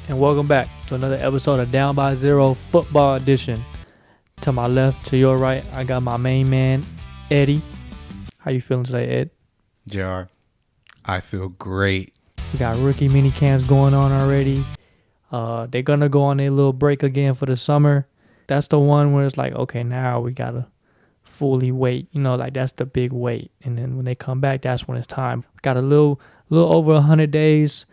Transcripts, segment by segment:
and welcome back to another episode of Down by Zero Football Edition. To my left, to your right, I got my main man, Eddie. How you feeling today, Ed? JR, I feel great. We got rookie mini camps going on already. They're gonna go on a little break again for the summer. That's the one where it's like, okay, now we gotta fully wait. Like that's the big wait. And then when they come back, that's when it's time. Got a little over 100 days.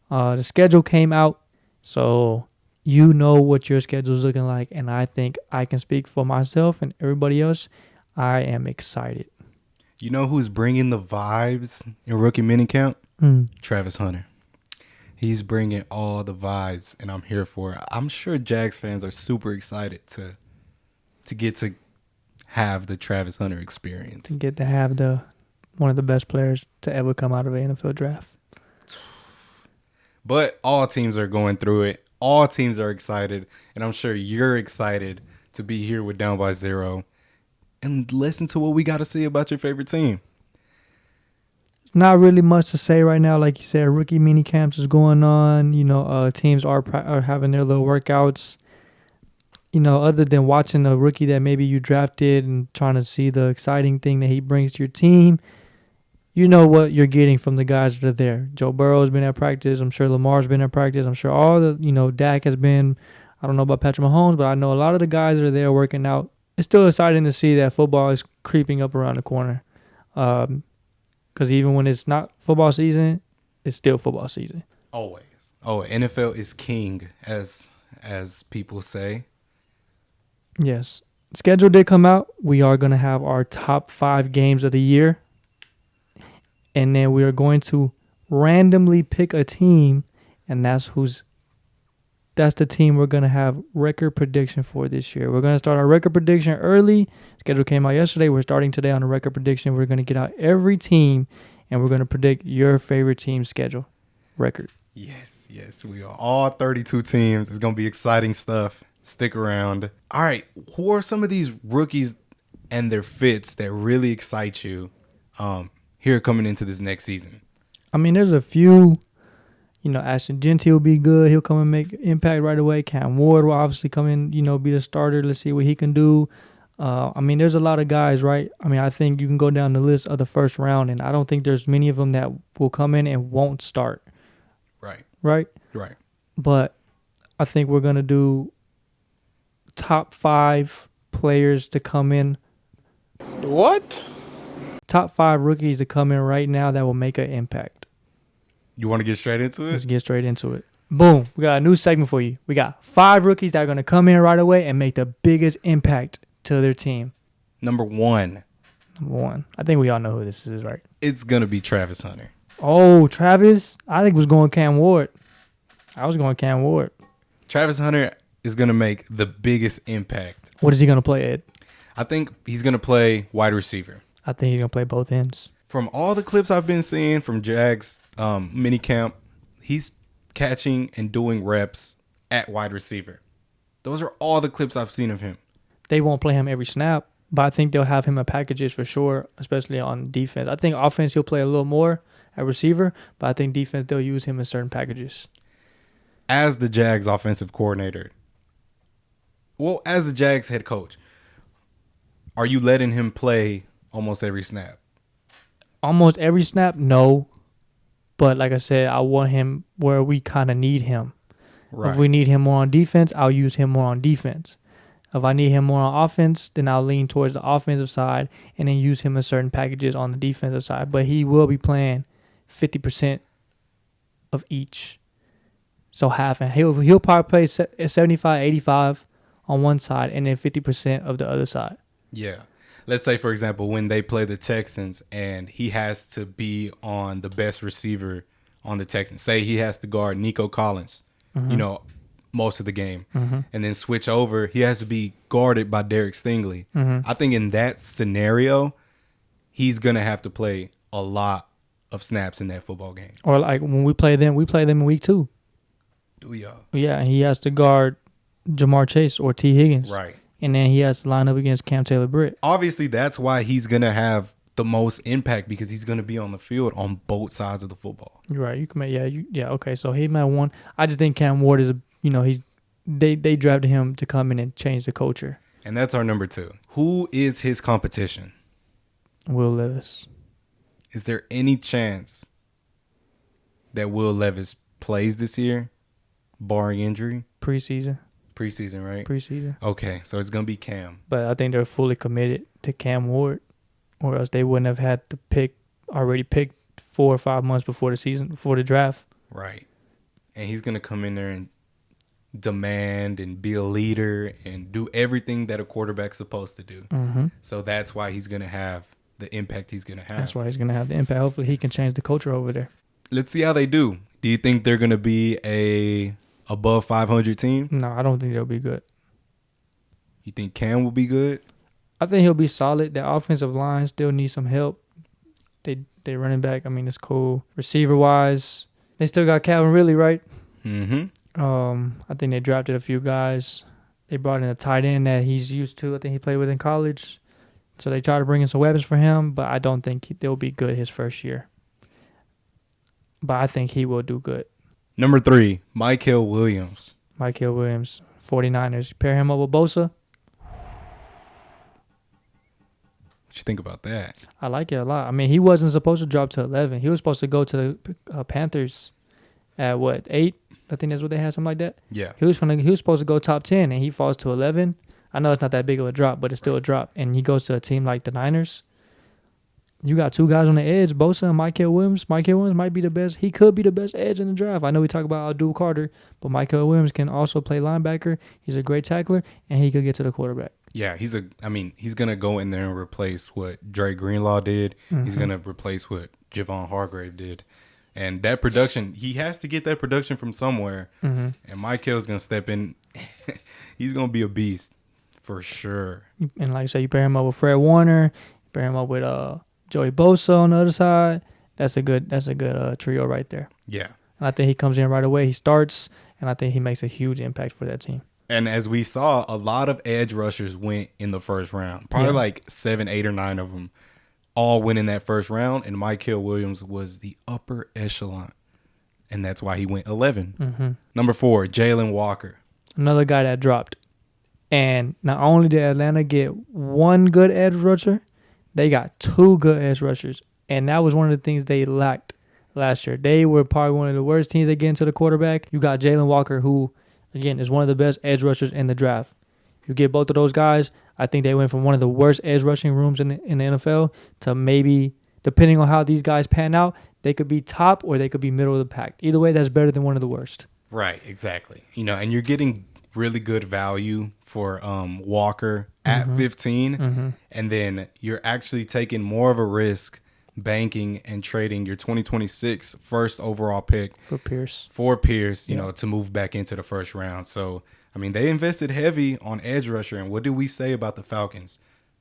The schedule came out, so you know what your schedule is looking like, and I think I can speak for myself and everybody else. I am excited. You know who's bringing the vibes in rookie minicamp? Travis Hunter. He's bringing all the vibes, and I'm here for it. I'm sure Jags fans are super excited to get to have the Travis Hunter experience. To get to have one of the best players to ever come out of an NFL draft. But all teams are going through it. All teams are excited, and I'm sure you're excited to be here with Down by Zero and listen to what we got to say about your favorite team. Not really much to say right now. Like you said, rookie mini camps is going on. Teams are having their little workouts. Other than watching a rookie that maybe you drafted and trying to see the exciting thing that he brings to your team, you know what you're getting from the guys that are there. Joe Burrow's been at practice. I'm sure Lamar's been at practice. I'm sure all the, Dak has been. I don't know about Patrick Mahomes, but I know a lot of the guys that are there working out. It's still exciting to see that football is creeping up around the corner. Because even when it's not football season, it's still football season. Always. Oh, NFL is king, as people say. Yes. Schedule did come out. We are going to have our top 5 games of the year. And then we are going to randomly pick a team, and that's the team we're going to have record prediction for this year. We're going to start our record prediction early. Schedule came out yesterday. We're starting today on the record prediction. We're going to get out every team, and we're going to predict your favorite team's schedule record. Yes, we are. All 32 teams. It's going to be exciting stuff. Stick around. All right, who are some of these rookies and their fits that really excite you here coming into this next season? I mean, there's a few. Ashton Genty will be good. He'll come and make impact right away. Cam Ward will obviously come in, be the starter. Let's see what he can do. There's a lot of guys, right? I think you can go down the list of the first round, and I don't think there's many of them that will come in and won't start. Right? But I think we're going to do top 5 players to come in. What? Top 5 rookies to come in right now that will make an impact. You want to get straight into it? Let's get straight into it. Boom. We got a new segment for you. We got 5 rookies that are going to come in right away and make the biggest impact to their team. Number one. I think we all know who this is, right? It's going to be Travis Hunter. Oh, Travis? I think was going Cam Ward. I was going Cam Ward. Travis Hunter is going to make the biggest impact. What is he going to play, Ed? I think he's going to play wide receiver. I think he's going to play both ends. From all the clips I've been seeing from Jags minicamp, he's catching and doing reps at wide receiver. Those are all the clips I've seen of him. They won't play him every snap, but I think they'll have him in packages for sure, especially on defense. I think offense he'll play a little more at receiver, but I think defense they'll use him in certain packages. As the Jags offensive coordinator, as the Jags head coach, are you letting him play almost every snap? Almost every snap, no. But like I said, I want him where we kind of need him. Right. If we need him more on defense, I'll use him more on defense. If I need him more on offense, then I'll lean towards the offensive side and then use him in certain packages on the defensive side. But he will be playing 50% of each. So half, and he'll probably play 75, 85 on one side and then 50% of the other side. Yeah. Let's say, for example, when they play the Texans and he has to be on the best receiver on the Texans. Say he has to guard Nico Collins, most of the game, and then switch over. He has to be guarded by Derek Stingley. I think in that scenario, he's going to have to play a lot of snaps in that football game. Or like when we play them in week 2. Do y'all? Yeah, he has to guard Jamar Chase or T. Higgins. Right. And then he has to line up against Cam Taylor-Britt. Obviously, that's why he's going to have the most impact because he's going to be on the field on both sides of the football. You're right. You can make okay. So he might want. I just think Cam Ward is they drafted him to come in and change the culture. And that's our number 2. Who is his competition? Will Levis. Is there any chance that Will Levis plays this year, barring injury? Preseason, Preseason, right? Preseason. Okay, so it's going to be Cam. But I think they're fully committed to Cam Ward, or else they wouldn't have had the pick already picked 4 or 5 months before the draft. Right. And he's going to come in there and demand and be a leader and do everything that a quarterback's supposed to do. Mm-hmm. So that's why he's going to have the impact he's going to have. That's why he's going to have the impact. Hopefully he can change the culture over there. Let's see how they do. Do you think they're going to be a above 500 team? No, I don't think they'll be good. You think Cam will be good? I think he'll be solid. The offensive line still needs some help. They running back, I mean, it's cool. Receiver-wise, they still got Calvin Ridley, right? Mm-hmm. I think they drafted a few guys. They brought in a tight end that he's used to. I think he played with in college. So they try to bring in some weapons for him, but I don't think they'll be good his first year. But I think he will do good. Number 3, Mykel Williams. Mykel Williams, 49ers. Pair him up with Bosa. What you think about that? I like it a lot. I mean, he wasn't supposed to drop to 11. He was supposed to go to the Panthers at, 8? I think that's what they had, something like that. Yeah. He was supposed to go top 10, and he falls to 11. I know it's not that big of a drop, but it's still a drop. And he goes to a team like the Niners. You got 2 guys on the edge, Bosa and Mykel Williams. Mykel Williams might be the best. He could be the best edge in the draft. I know we talk about Abdul Carter, but Mykel Williams can also play linebacker. He's a great tackler, and he could get to the quarterback. Yeah, he's going to go in there and replace what Dre Greenlaw did. Mm-hmm. He's going to replace what Javon Hargrave did. And that production, he has to get that production from somewhere. Mm-hmm. And Mykel's going to step in. He's going to be a beast for sure. And like I said, you pair him up with Fred Warner, you pair him up with Joey Bosa on the other side. That's a good trio right there. Yeah. And I think he comes in right away. He starts, and I think he makes a huge impact for that team. And as we saw, a lot of edge rushers went in the first round. Probably like 7, 8, or 9 of them all went in that first round. And Mykel Williams was the upper echelon. And that's why he went 11. Mm-hmm. Number 4, Jalen Walker. Another guy that dropped. And not only did Atlanta get 1 good edge rusher, they got 2 good edge rushers. And that was one of the things they lacked last year. They were probably one of the worst teams that get into the quarterback. You got Jalen Walker, who, again, is one of the best edge rushers in the draft. You get both of those guys, I think they went from one of the worst edge rushing rooms in the NFL to maybe, depending on how these guys pan out, they could be top or they could be middle of the pack. Either way, that's better than one of the worst. Right, exactly. And you're getting really good value for Walker at 15, Mm-hmm. and then you're actually taking more of a risk banking and trading your 2026 first overall pick For Pierce. you know, to move back into the first round. So, I mean, they invested heavy on edge rusher. And what did we say about the Falcons?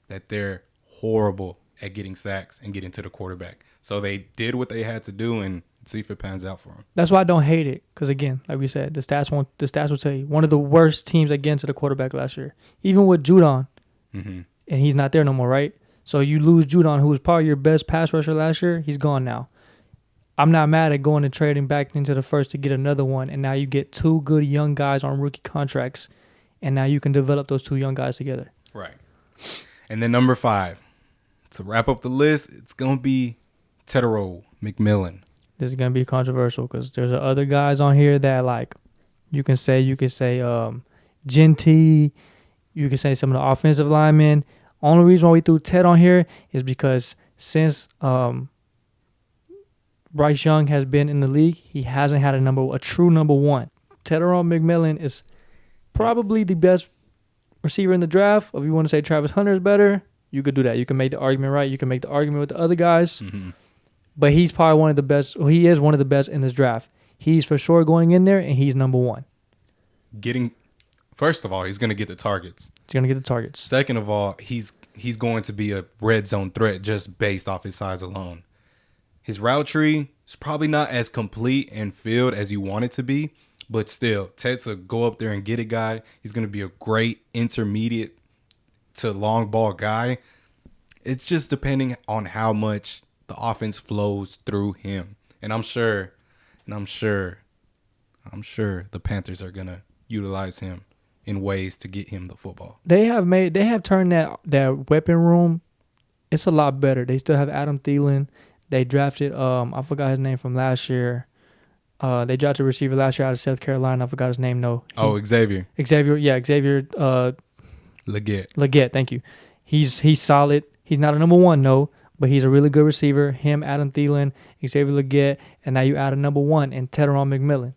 That they're horrible at getting sacks and getting to the quarterback. So they did what they had to do and see if it pans out for them. That's why I don't hate it. Because, again, like we said, the stats will tell you one of the worst teams that get into the quarterback last year. Even with Judon, Mm-hmm. and he's not there no more, right? So you lose Judon, who was probably your best pass rusher last year. He's gone now. I'm not mad at going and trading back into the first to get another one, and now you get 2 good young guys on rookie contracts, and now you can develop those 2 young guys together. Right. And then number 5, to wrap up the list, it's going to be Tedero McMillan. This is going to be controversial because there's other guys on here that, like, you can say Genty, you can say some of the offensive linemen. Only reason why we threw Ted on here is because since Bryce Young has been in the league, he hasn't had a true number 1. Tedero McMillan is probably the best receiver in the draft. If you want to say Travis Hunter is better, you could do that. You can make the argument, right? You can make the argument with the other guys. Mm-hmm. But he's probably one of the best. He is one of the best in this draft. He's for sure going in there, and he's number 1. First of all, he's going to get the targets. He's going to get the targets. Second of all, he's going to be a red zone threat just based off his size alone. His route tree is probably not as complete and filled as you want it to be, but still, Ted's a go up there and get it guy. He's going to be a great intermediate to long ball guy. It's just depending on how much the offense flows through him. And I'm sure the Panthers are gonna utilize him in ways to get him the football. They have turned that weapon room. It's a lot better. They still have Adam Thielen. They drafted I forgot his name from last year. They drafted a receiver last year out of South Carolina. I forgot his name. No. Xavier. Xavier Leggett. Thank you. He's solid. He's not a number one, no, but he's a really good receiver. Him, Adam Thielen, Xavier Leggett, and now you add a number one in Teteron McMillan.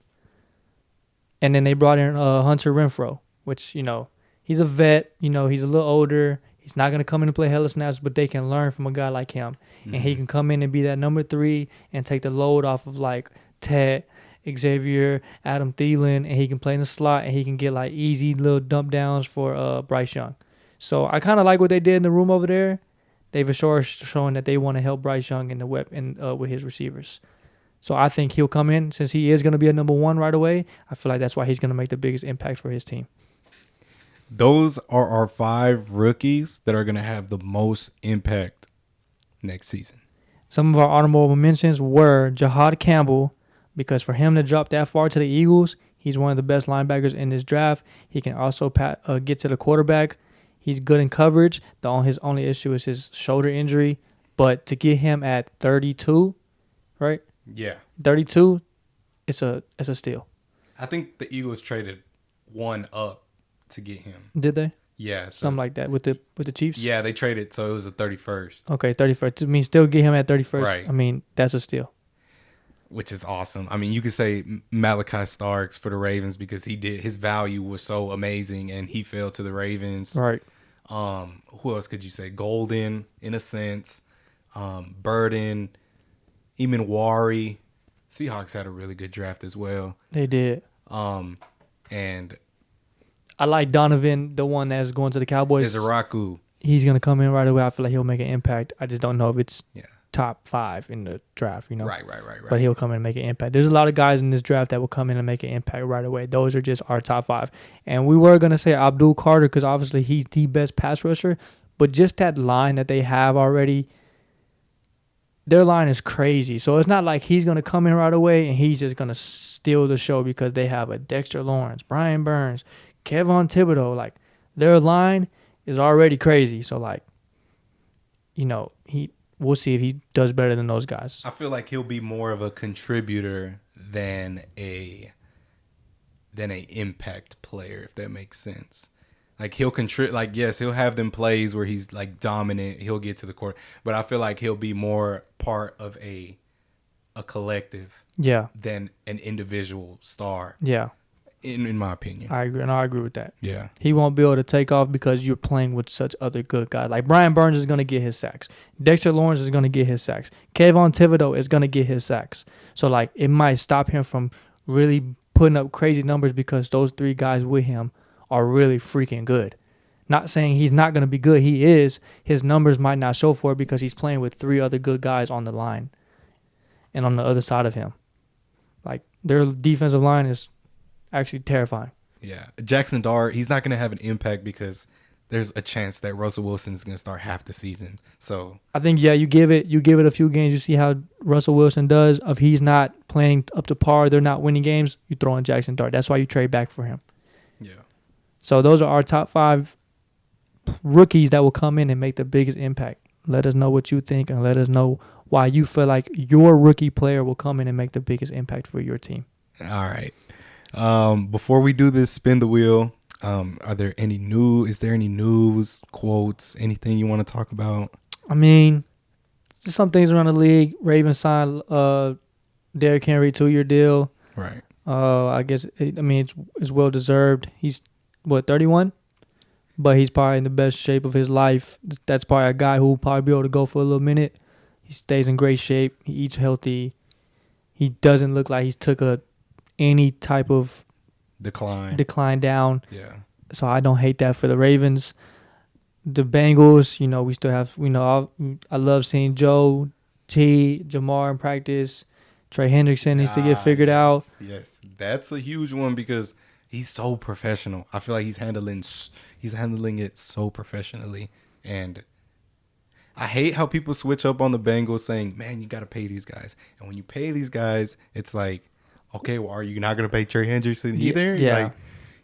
And then they brought in Hunter Renfrow, which, he's a vet. He's a little older. He's not going to come in and play hella snaps, but they can learn from a guy like him. Mm-hmm. And he can come in and be that number 3 and take the load off of, like, Ted, Xavier, Adam Thielen, and he can play in the slot, and he can get, like, easy little dump downs for Bryce Young. So I kind of like what they did in the room over there. They've showing that they want to help Bryce Young in the with his receivers. So I think he'll come in, since he is going to be a number 1 right away. I feel like that's why he's going to make the biggest impact for his team. Those are our 5 rookies that are going to have the most impact next season. Some of our honorable mentions were Jahad Campbell, because for him to drop that far to the Eagles, he's one of the best linebackers in this draft. He can also get to the quarterback. He's good in coverage. His only issue is his shoulder injury. But to get him at 32, right? Yeah. 32, it's a steal. I think the Eagles traded 1 up to get him. Did they? Yeah. So, something like that with the Chiefs? Yeah, they traded, so it was the 31st. Okay, 31st. I mean, still get him at 31st. Right. I mean, that's a steal. Which is awesome. I mean, you could say Malachi Starks for the Ravens because his value was so amazing and he fell to the Ravens. Right. Who else could you say? Golden, in a sense. Burden, even Wari. Seahawks had a really good draft as well. They did. And I like Donovan, the one that's going to the Cowboys. Izaraku. He's going to come in right away. I feel like he'll make an impact. I just don't know if it's top 5 in the draft, Right. But he'll come in and make an impact. There's a lot of guys in this draft that will come in and make an impact right away. Those are just our top 5. And we were going to say Abdul Carter because obviously he's the best pass rusher. But just that line that they have already, their line is crazy. So it's not like he's going to come in right away and he's just going to steal the show because they have a Dexter Lawrence, Brian Burns, Kevon Thibodeau. Like, their line is already crazy. So, like, we'll see if he does better than those guys. I feel like he'll be more of a contributor than a impact player, if that makes sense. Like, he'll contribute. Like, yes, he'll have them plays where he's like dominant. He'll get to the court, but I feel like he'll be more part of a collective, than an individual star. Yeah. In my opinion. I agree with that. Yeah. He won't be able to take off because you're playing with such other good guys. Like, Brian Burns is going to get his sacks. Dexter Lawrence is going to get his sacks. Kayvon Thibodeau is going to get his sacks. So, like, it might stop him from really putting up crazy numbers because those 3 guys with him are really freaking good. Not saying he's not going to be good. He is. His numbers might not show for it because he's playing with 3 other good guys on the line and on the other side of him. Like, their defensive line is actually terrifying. Yeah. Jackson Dart, he's not going to have an impact because there's a chance that Russell Wilson is going to start half the season. So I think, you give it a few games, you see how Russell Wilson does. If he's not playing up to par, they're not winning games, you throw in Jackson Dart. That's why you trade back for him. Yeah. So those are our top 5 rookies that will come in and make the biggest impact. Let us know what you think and let us know why you feel like your rookie player will come in and make the biggest impact for your team. All right. Before we do this spin the wheel, is there any news, quotes, anything you want to talk about? I mean, just some things around the league. Ravens signed Derrick Henry 2-year deal. Right. I guess it's well deserved. He's 31, but he's probably in the best shape of his life. That's probably a guy who will probably be able to go for a little minute. He stays in great shape. He eats healthy. He doesn't look like he's took any type of decline down. Yeah. So I don't hate that for the Ravens. The Bengals, we still have, I love seeing Joe, Jamar in practice. Trey Hendrickson needs to get figured out. Yes, that's a huge one because he's so professional. I feel like he's handling it so professionally, and I hate how people switch up on the Bengals saying, man, you got to pay these guys. And when you pay these guys, it's like, okay, well, are you not going to pay Trey Hendrickson either? Yeah.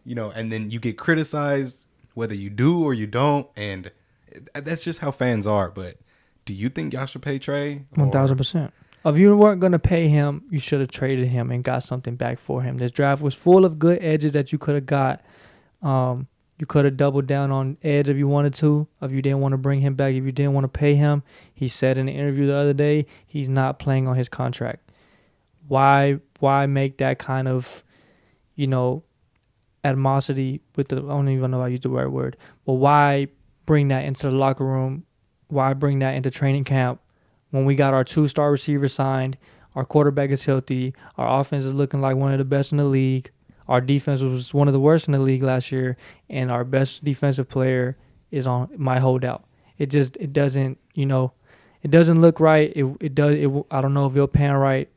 Like, and then you get criticized whether you do or you don't. And that's just how fans are. But do you think y'all should pay Trey? 1,000%. If you weren't going to pay him, you should have traded him and got something back for him. This draft was full of good edges that you could have got. You could have doubled down on edge if you wanted to, if you didn't want to bring him back, if you didn't want to pay him. He said in the interview the other day he's not playing on his contract. Why make that kind of, animosity with the, I don't even know if I used the right word, but why bring that into the locker room? Why bring that into training camp when we got our 2-star receiver signed, our quarterback is healthy, our offense is looking like one of the best in the league, our defense was one of the worst in the league last year, and our best defensive player is on my holdout. It doesn't, it doesn't look right. I don't know if it'll pan right.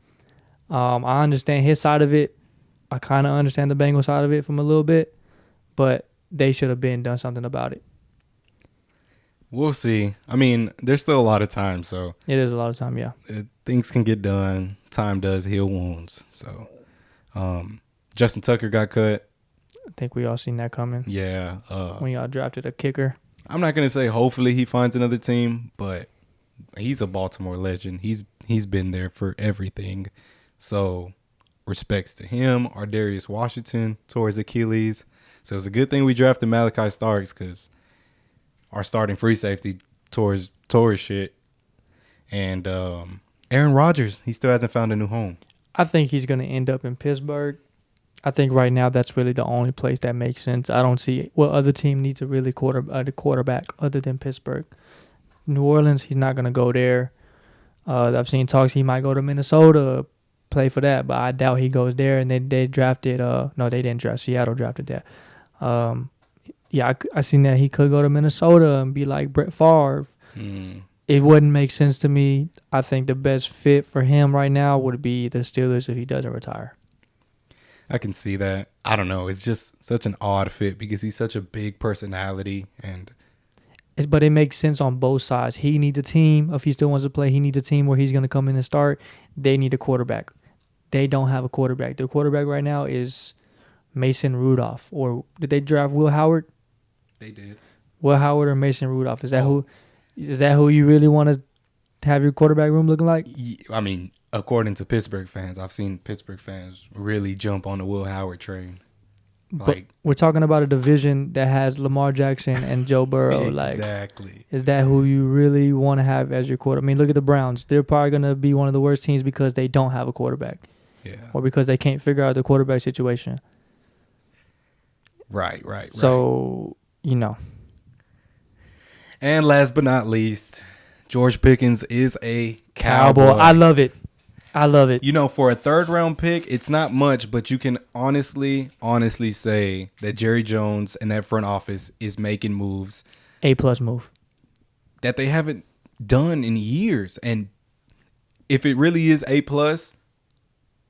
I understand his side of it. I kind of understand the Bengals side of it from a little bit, but they should have done something about it. We'll see. I mean, there's still a lot of time, so it is a lot of time. Yeah, things can get done. Time does heal wounds. So, Justin Tucker got cut. I think we all seen that coming. Yeah. When y'all drafted a kicker. I'm not gonna say hopefully he finds another team, but he's a Baltimore legend. He's been there for everything. So respects to him. Ardarius Washington tore his Achilles. So it's a good thing we drafted Malachi Starks because our starting free safety tore his shit. And Aaron Rodgers, he still hasn't found a new home. I think he's going to end up in Pittsburgh. I think right now that's really the only place that makes sense. I don't see what other team needs a really quarterback other than Pittsburgh. New Orleans, he's not going to go there. I've seen talks he might go to Minnesota, play for that, but I doubt he goes there. And they drafted no, they didn't draft. Seattle drafted that. I seen that he could go to Minnesota and be like Brett Favre. It wouldn't make sense to me. I think the best fit for him right now would be the Steelers if he doesn't retire. I can see that. I don't know. It's just such an odd fit because he's such a big personality. But it makes sense on both sides. He needs a team. If he still wants to play, he needs a team where he's going to come in and start. They need a quarterback. They don't have a quarterback. Their quarterback right now is Mason Rudolph. Or did they draft Will Howard? They did. Will Howard or Mason Rudolph? Is that who you really want to have your quarterback room looking like? I mean, according to Pittsburgh fans, I've seen Pittsburgh fans really jump on the Will Howard train. But we're talking about a division that has Lamar Jackson and Joe Burrow. Exactly. Is that who you really want to have as your quarterback? I mean, look at the Browns. They're probably going to be one of the worst teams because they don't have a quarterback. Yeah. Or because they can't figure out the quarterback situation. Right. So, And last but not least, George Pickens is a Cowboy. I love it. For a third-round pick, it's not much, but you can honestly say that Jerry Jones and that front office is making moves. A+ move. That they haven't done in years. And if it really is A+,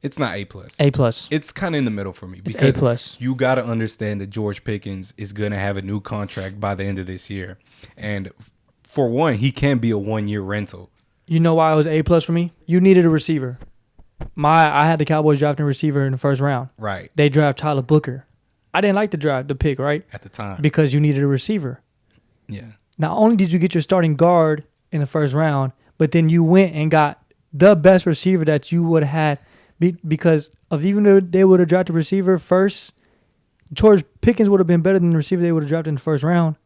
it's not A+. A+. It's kind of in the middle for me. It's because A+. you got to understand that George Pickens is going to have a new contract by the end of this year. And for one, he can't be a one-year rental. You know why it was A+ for me? You needed a receiver. I had the Cowboys drafting a receiver in the first round. Right. They draft Tyler Booker. I didn't like the pick, right? At the time. Because you needed a receiver. Yeah. Not only did you get your starting guard in the first round, but then you went and got the best receiver that you would have had. Because of even though they would have drafted a receiver first, George Pickens would have been better than the receiver they would have drafted in the first round.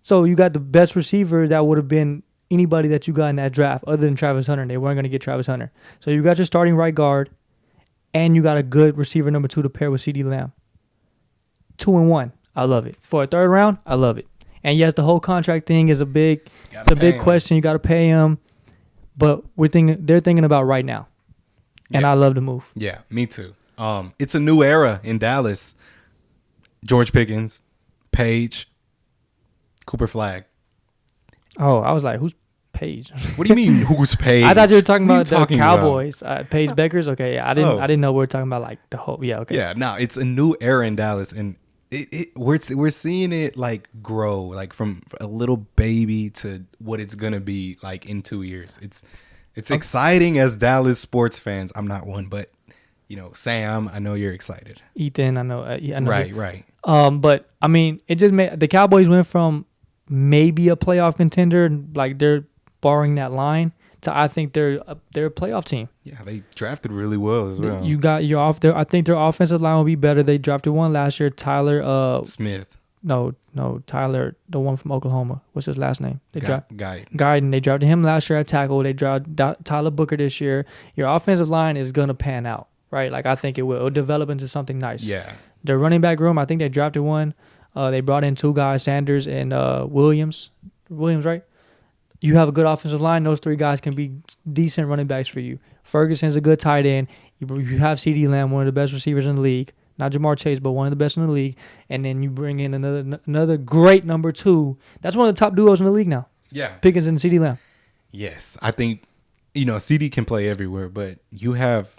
So you got the best receiver that would have been anybody that you got in that draft other than Travis Hunter. They weren't going to get Travis Hunter. So you got your starting right guard, and you got a good receiver number 2 to pair with CeeDee Lamb. 2-1. I love it. For a third round, I love it. And yes, the whole contract thing is a big question. You got to pay him. But they're thinking about right now. And I love the move. Yeah, me too. It's a new era in Dallas. George Pickens, Page, Cooper Flagg. Oh, I was like, who's Page? What do you mean, who's Page? I thought you were talking about the Cowboys. Page Beckers? Okay, yeah. I didn't know we were talking about like the whole. Yeah, okay. Yeah, no, it's a new era in Dallas. And we're seeing it like grow, like from a little baby to what it's gonna be like in 2 years. It's exciting as Dallas sports fans. I'm not one, but Sam, I know you're excited. Ethan, I know. Yeah, I know. Right. But I mean, it just made the Cowboys went from maybe a playoff contender, like they're barring that line, to I think they're a playoff team. Yeah, they drafted really well as well. You got your off there. I think their offensive line will be better. They drafted one last year, Tyler. Smith. No, Tyler, the one from Oklahoma. What's his last name? They Guy. Guyton. They drafted him last year at tackle. They drafted Tyler Booker this year. Your offensive line is gonna pan out, right? Like I think it will. It'll develop into something nice. Yeah. Their running back room, I think they drafted one. They brought in two guys, Sanders and Williams. Williams, right? You have a good offensive line. Those three guys can be decent running backs for you. Ferguson's a good tight end. You have CeeDee Lamb, one of the best receivers in the league. Not Jamar Chase, but one of the best in the league. And then you bring in another great number two. That's one of the top duos in the league now. Yeah. Pickens and CeeDee Lamb. Yes, I think CD can play everywhere, but you have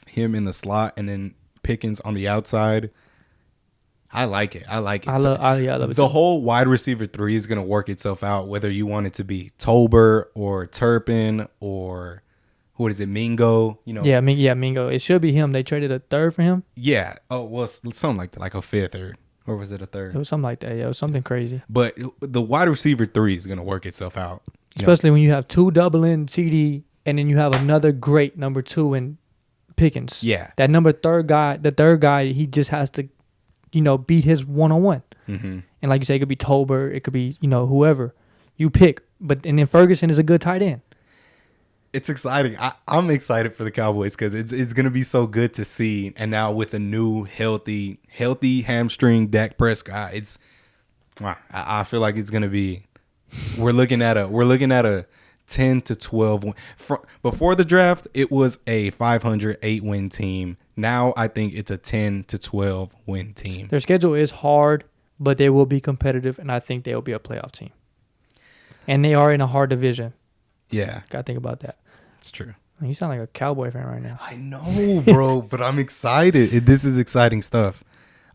him in the slot and then Pickens on the outside. I like it. I love it. The whole wide receiver 3 is going to work itself out, whether you want it to be Tolbert or Turpin or what is it, Mingo? Yeah, Mingo. It should be him. They traded a third for him. Yeah. Oh, well, something like that, like a fifth or was it a third? It was something like that. Yeah, it was something crazy. But the wide receiver 3 is going to work itself out. Especially when you have two doubling CD and then you have another great number 2 in Pickens. Yeah. That the third guy, he just has to, beat his one-on-one. Mm-hmm. And like you say, it could be Tolbert, it could be, whoever you pick. And then Ferguson is a good tight end. It's exciting. I'm excited for the Cowboys because it's going to be so good to see. And now with a new healthy hamstring Dak Prescott, I feel like it's going to be. We're looking at a 10 to 12 win. Before the draft, it was a 500 8-win team. Now I think it's a 10 to 12 win team. Their schedule is hard, but they will be competitive, and I think they will be a playoff team. And they are in a hard division. Yeah. Got to think about that. It's true. You sound like a Cowboy fan right now. I know, bro, but I'm excited. This is exciting stuff.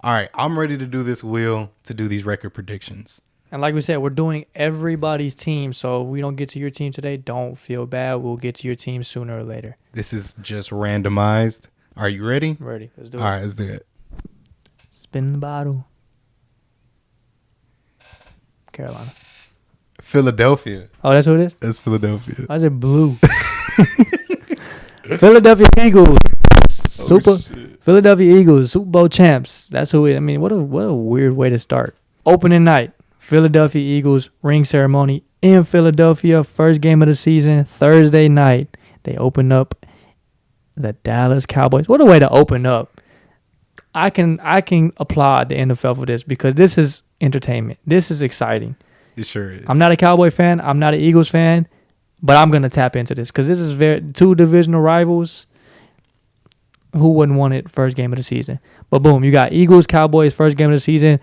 All right, I'm ready to do this wheel to do these record predictions. And like we said, we're doing everybody's team. So if we don't get to your team today, don't feel bad. We'll get to your team sooner or later. This is just randomized. Are you ready? Ready. Let's do it. All right, let's do it. Spin the bottle. Carolina. Philadelphia. Oh, that's what it is? That's Philadelphia. I said blue. Philadelphia Eagles. Philadelphia Eagles, Super Bowl champs. That's who it. I mean, what a weird way to start. Opening night. Philadelphia Eagles ring ceremony in Philadelphia. First game of the season, Thursday night. They open up the Dallas Cowboys. What a way to open up. I can applaud the NFL for this because this is entertainment. This is exciting. It sure is. I'm not a Cowboy fan. I'm not an Eagles fan, but I'm going to tap into this because this is two divisional rivals. Who wouldn't want it first game of the season? But boom, you got Eagles, Cowboys, first game of the season.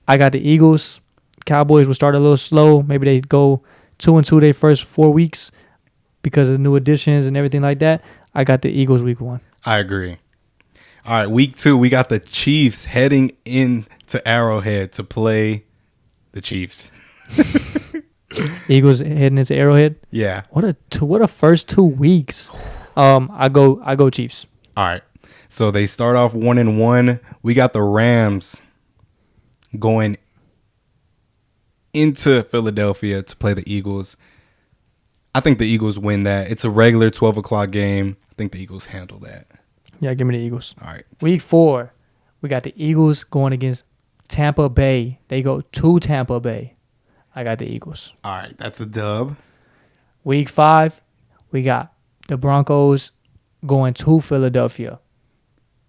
I got the Eagles. Cowboys will start a little slow. Maybe they go 2-2 their first 4 weeks because of new additions and everything like that. I got the Eagles week 1. I agree. All right, week 2, we got the Chiefs heading into Arrowhead to play the Chiefs. Eagles heading into Arrowhead. Yeah. What a first 2 weeks. I go Chiefs. All right. So they start off 1-1. We got the Rams going into Philadelphia to play the Eagles. I think the Eagles win that. It's a regular 12 o'clock game. I think the Eagles handle that. Yeah, give me the Eagles. All right. Week 4, we got the Eagles going against Tampa Bay. They go to Tampa Bay. I got the Eagles. All right. That's a dub. Week 5, we got the Broncos going to Philadelphia.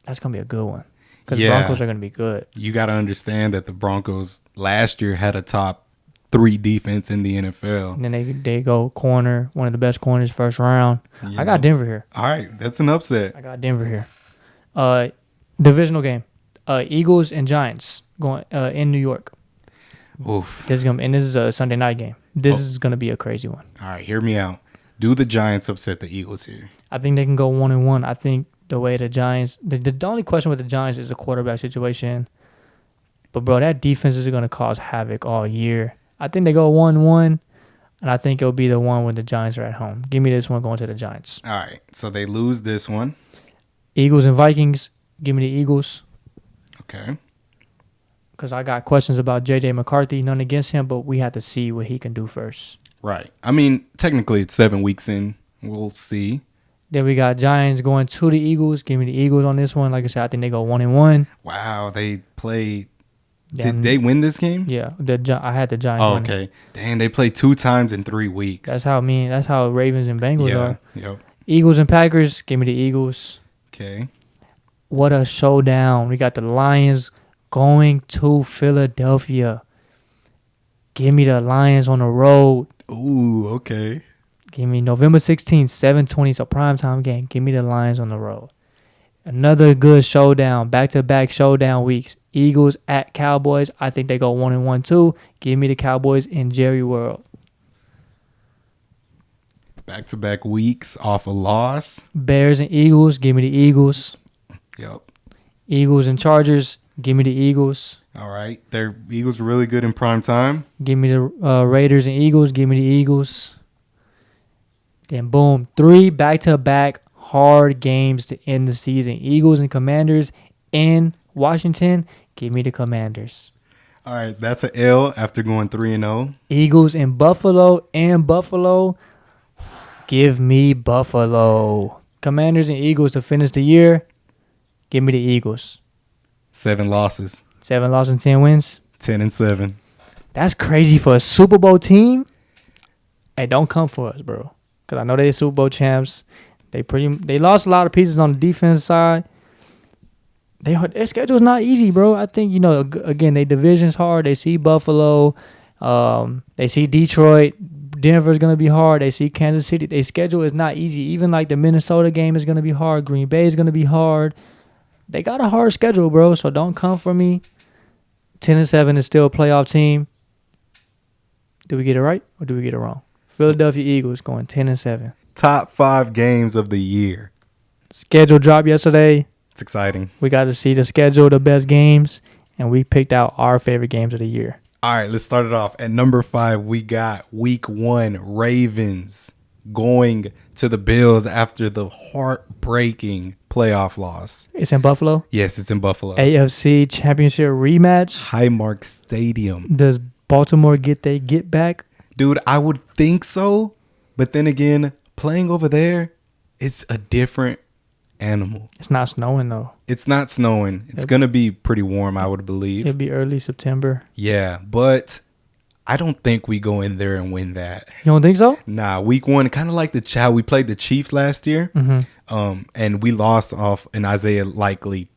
That's going to be a good one because the Broncos are going to be good. You got to understand that the Broncos last year had a top 3 defense in the NFL. And then they go corner, one of the best corners first round. I got Denver here. All right. That's an upset. I got Denver here. Divisional game. Eagles and Giants going in New York. Oof. This is a Sunday night game. This is going to be a crazy one. All right. Hear me out. Do the Giants upset the Eagles here? I think they can go 1-1. I think the way the Giants, the only question with the Giants is the quarterback situation. But, bro, that defense is going to cause havoc all year. I think they go 1-1, and I think it'll be the one when the Giants are at home. Give me this one going to the Giants. All right. So they lose this one. Eagles and Vikings. Give me the Eagles. Okay. Because I got questions about J.J. McCarthy. None against him, but we have to see what he can do first. Right. I mean, technically it's 7 weeks in. We'll see. Then we got Giants going to the Eagles. Give me the Eagles on this one. Like I said, I think they go 1-1. Wow. They played. Then, Did they win this game? Yeah. I had the Giants winning. Okay. Dang, they played 2 times in 3 weeks. That's how Ravens and Bengals are. Yep. Eagles and Packers. Give me the Eagles. Okay. What a showdown. We got the Lions going to Philadelphia. Give me the Lions on the road. Ooh, okay. Give me November 16th, 7:20. It's a primetime game. Give me the Lions on the road. Another good showdown. Back-to-back showdown weeks. Eagles at Cowboys. I think they go 1-1 too. Give me the Cowboys in Jerry World. Back-to-back weeks off a loss. Bears and Eagles. Give me the Eagles. Yep. Eagles and Chargers. Give me the Eagles. All right. Their Eagles were really good in prime time. Give me the Raiders and Eagles. Give me the Eagles. Then boom, 3 back-to-back hard games to end the season. Eagles and Commanders in Washington. Give me the Commanders. All right. That's an L after going 3-0. Eagles in Buffalo and Buffalo. Give me Buffalo. Commanders and Eagles to finish the year. Give me the Eagles. 7 losses. 7 losses and 10 wins. 10-7. That's crazy for a Super Bowl team. Hey, don't come for us, bro. Because I know they're Super Bowl champs. They lost a lot of pieces on the defense side. Their schedule's not easy, bro. I think, again, their division's hard. They see Buffalo. They see Detroit. Denver's going to be hard. They see Kansas City. Their schedule is not easy. Even like the Minnesota game is going to be hard. Green Bay is going to be hard. They got a hard schedule, bro, so don't come for me. 10-7 is still a playoff team. Do we get it right or do we get it wrong? Philadelphia Eagles going 10-7. Top 5 games of the year. Schedule dropped yesterday. It's exciting. We got to see the schedule, the best games, and we picked out our favorite games of the year. All right, let's start it off. At number 5, we got Week 1 Ravens going to the Bills after the heartbreaking playoff loss. It's in Buffalo? Yes, it's in Buffalo. AFC Championship rematch. Highmark Stadium. Does Baltimore get they get back? Dude, I would think so. But then again, playing over there, it's a different animal. It's not snowing, though. It's not snowing. It's going to be pretty warm, I would believe. It'll be early September. Yeah, but I don't think we go in there and win that. You don't think so? Nah, Week 1, kind of like we played the Chiefs last year. Mm-hmm. And we lost off an Isaiah Likely.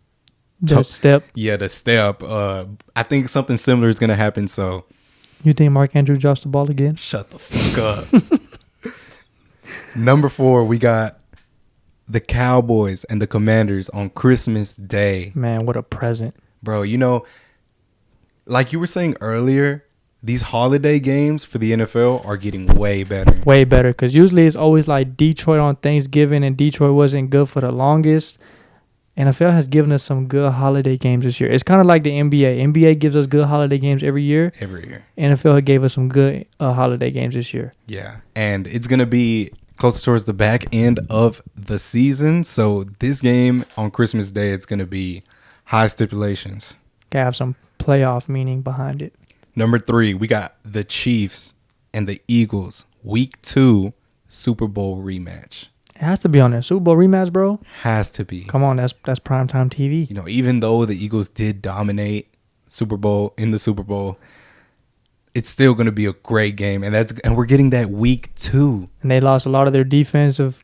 The step. Yeah, the step. I think something similar is going to happen, so. You think Mark Andrews drops the ball again? Shut the fuck up. Number 4, we got the Cowboys and the Commanders on Christmas Day. Man, what a present. Bro, like you were saying earlier, these holiday games for the NFL are getting way better. Way better, because usually it's always like Detroit on Thanksgiving, and Detroit wasn't good for the longest. NFL has given us some good holiday games this year. It's kind of like the NBA. NBA gives us good holiday games every year. Every year. NFL gave us some good holiday games this year. Yeah, and it's going to be close towards the back end of the season. So this game on Christmas Day, it's going to be high stipulations. Gotta have some playoff meaning behind it. Number 3, we got the Chiefs and the Eagles. Week 2 Super Bowl rematch. It has to be on there. Super Bowl rematch, bro. Has to be. Come on, that's primetime TV. Even though the Eagles did dominate the Super Bowl, it's still going to be a great game, and we're getting that Week 2. And they lost a lot of their defensive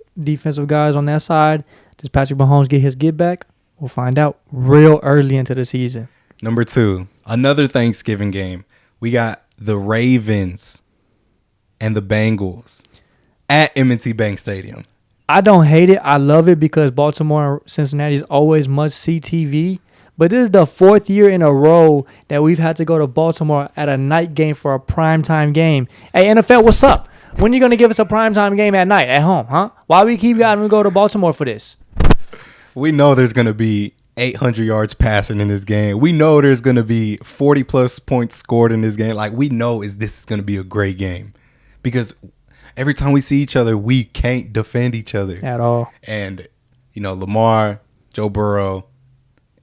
guys on that side. Does Patrick Mahomes get his get back? We'll find out real early into the season. Number 2, another Thanksgiving game. We got the Ravens and the Bengals at M&T Bank Stadium. I don't hate it. I love it because Baltimore and Cincinnati is always must-see TV. But this is the 4th year in a row that we've had to go to Baltimore at a night game for a primetime game. Hey, NFL, what's up? When are you going to give us a primetime game at night at home, huh? Why we keep having to go to Baltimore for this? We know there's going to be 800 yards passing in this game. We know there's going to be 40 plus points scored in this game. Like, we know this is going to be a great game because every time we see each other, we can't defend each other at all. And, you know, Lamar, Joe Burrow,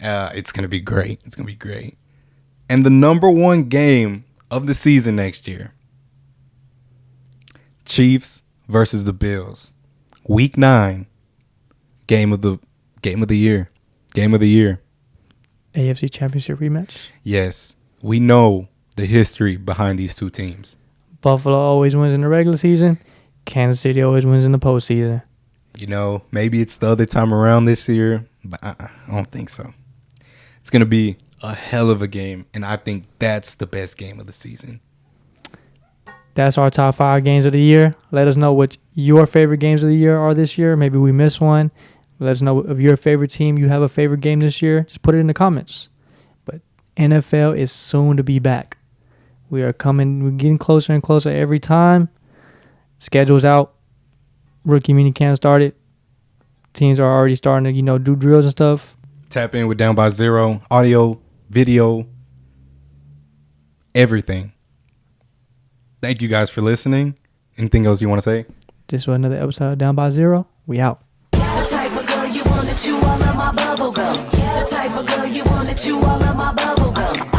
it's going to be great. It's going to be great. And the number one game of the season next year, Chiefs versus the Bills. Week 9, game of the year. Game of the year. AFC Championship rematch. Yes. We know the history behind these two teams. Buffalo always wins in the regular season. Kansas City always wins in the postseason. You know, maybe it's the other time around this year, but I don't think so. It's going to be a hell of a game, and I think that's the best game of the season. That's our top 5 games of the year. Let us know what your favorite games of the year are this year. Maybe we missed one. Let us know if your favorite team, you have a favorite game this year. Just put it in the comments. But NFL is soon to be back. We're getting closer and closer every time. Schedule's out. Rookie minicamp started. Teams are already starting to, do drills and stuff. Tap in with Down by Zero. Audio, video, everything. Thank you guys for listening. Anything else you want to say? This was another episode of Down by Zero. We out. The type of girl you wanna chew all of my bubble gum. The type of girl you wanna chew all of my bubble gum.